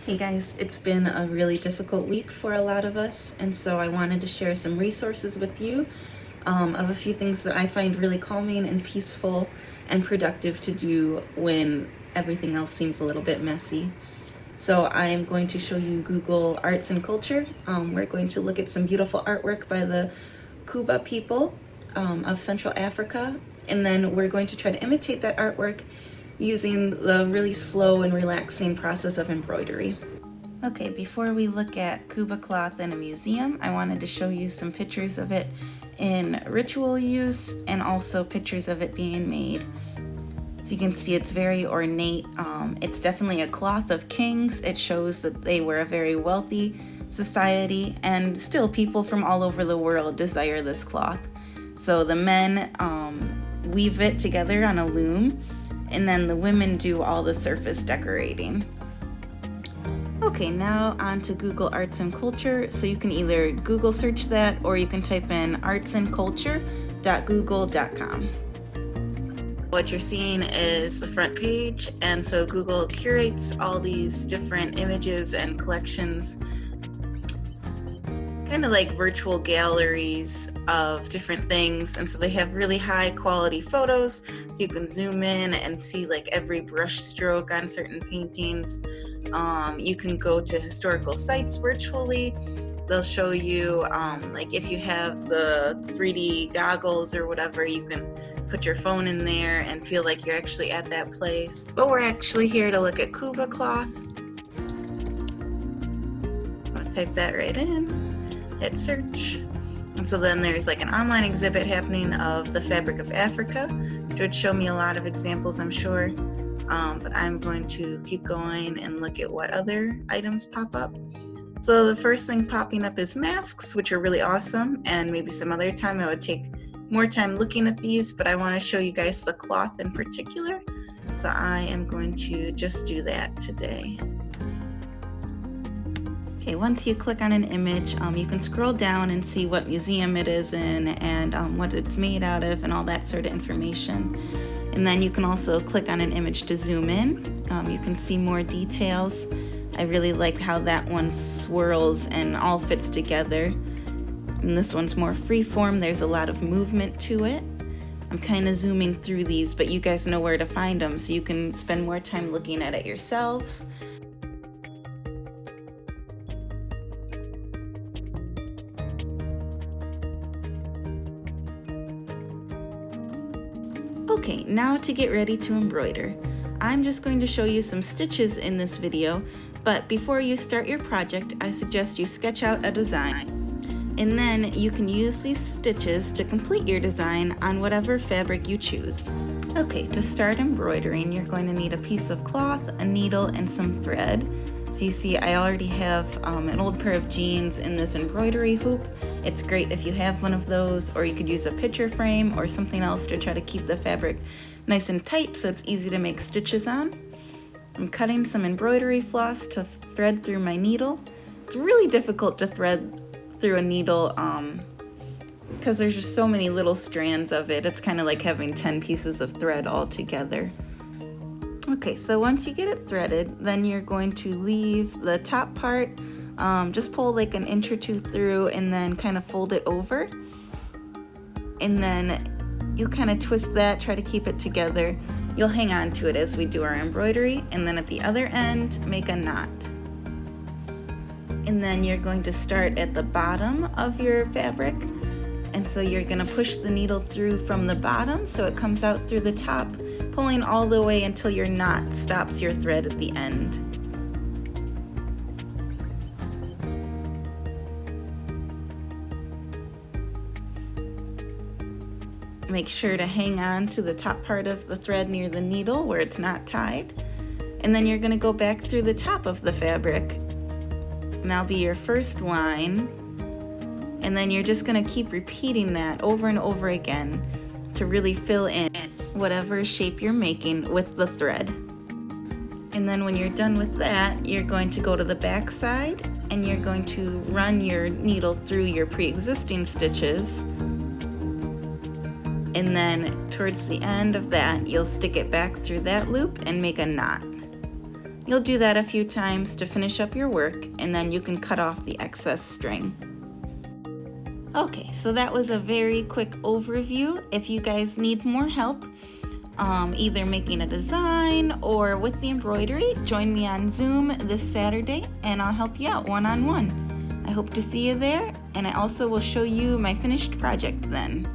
Hey guys, it's been a really difficult week for a lot of us, and so I wanted to share some resources with you of a few things that I find really calming and peaceful and productive to do when everything else seems a little bit messy. So I am going to show you Google Arts and Culture. We're going to look at some beautiful artwork by the Kuba people of Central Africa, and then we're going to try to imitate that artwork using the really slow and relaxing process of embroidery. Okay, before we look at Kuba cloth in a museum, I wanted to show you some pictures of it in ritual use and also pictures of it being made. So you can see it's very ornate. It's definitely a cloth of kings. It shows that they were a very wealthy society, and still people from all over the world desire this cloth. So the men weave it together on a loom, and then the women do all the surface decorating. Okay, now on to Google Arts and Culture. So you can either Google search that or you can type in artsandculture.google.com. What you're seeing is the front page, and so Google curates all these different images and collections, kind of like virtual galleries of different things. And so they have really high quality photos, so you can zoom in and see like every brush stroke on certain paintings. You can go to historical sites virtually. They'll show you, like if you have the 3D goggles or whatever, you can put your phone in there and feel like you're actually at that place. But we're actually here to look at Kuba cloth. I'll type that right in, hit search. And so then there's like an online exhibit happening of the fabric of Africa, which would show me a lot of examples, I'm sure. But I'm going to keep going and look at what other items pop up. So the first thing popping up is masks, which are really awesome, and maybe some other time I would take more time looking at these, but I want to show you guys the cloth in particular. So I am going to just do that today. Okay, once you click on an image, you can scroll down and see what museum it is in and what it's made out of and all that sort of information. And then you can also click on an image to zoom in. You can see more details. I really like how that one swirls and all fits together. And this one's more freeform. There's a lot of movement to it. I'm kind of zooming through these, but you guys know where to find them, so you can spend more time looking at it yourselves. Okay, now to get ready to embroider. I'm just going to show you some stitches in this video, but before you start your project, I suggest you sketch out a design. And then you can use these stitches to complete your design on whatever fabric you choose. Okay, to start embroidering, you're going to need a piece of cloth, a needle, and some thread. So you see I already have an old pair of jeans in this embroidery hoop. It's great if you have one of those, or you could use a picture frame or something else to try to keep the fabric nice and tight so it's easy to make stitches on. I'm cutting some embroidery floss to thread through my needle. It's really difficult to thread through a needle because there's just so many little strands of it. It's kind of like having 10 pieces of thread all together. Okay, so once you get it threaded, then you're going to leave the top part, just pull like an inch or two through and then kind of fold it over. And then you'll kind of twist that, try to keep it together. You'll hang on to it as we do our embroidery, and then at the other end, make a knot. And then you're going to start at the bottom of your fabric. And so you're going to push the needle through from the bottom so it comes out through the top, pulling all the way until your knot stops your thread at the end. Make sure to hang on to the top part of the thread near the needle where it's not tied. And then you're going to go back through the top of the fabric. And that'll be your first line. And then you're just going to keep repeating that over and over again to really fill in whatever shape you're making with the thread. And then when you're done with that, you're going to go to the back side and you're going to run your needle through your pre-existing stitches. And then towards the end of that, you'll stick it back through that loop and make a knot. You'll do that a few times to finish up your work, and then you can cut off the excess string. Okay, so that was a very quick overview. If you guys need more help, either making a design or with the embroidery, join me on Zoom this Saturday and I'll help you out one-on-one. I hope to see you there, and I also will show you my finished project then.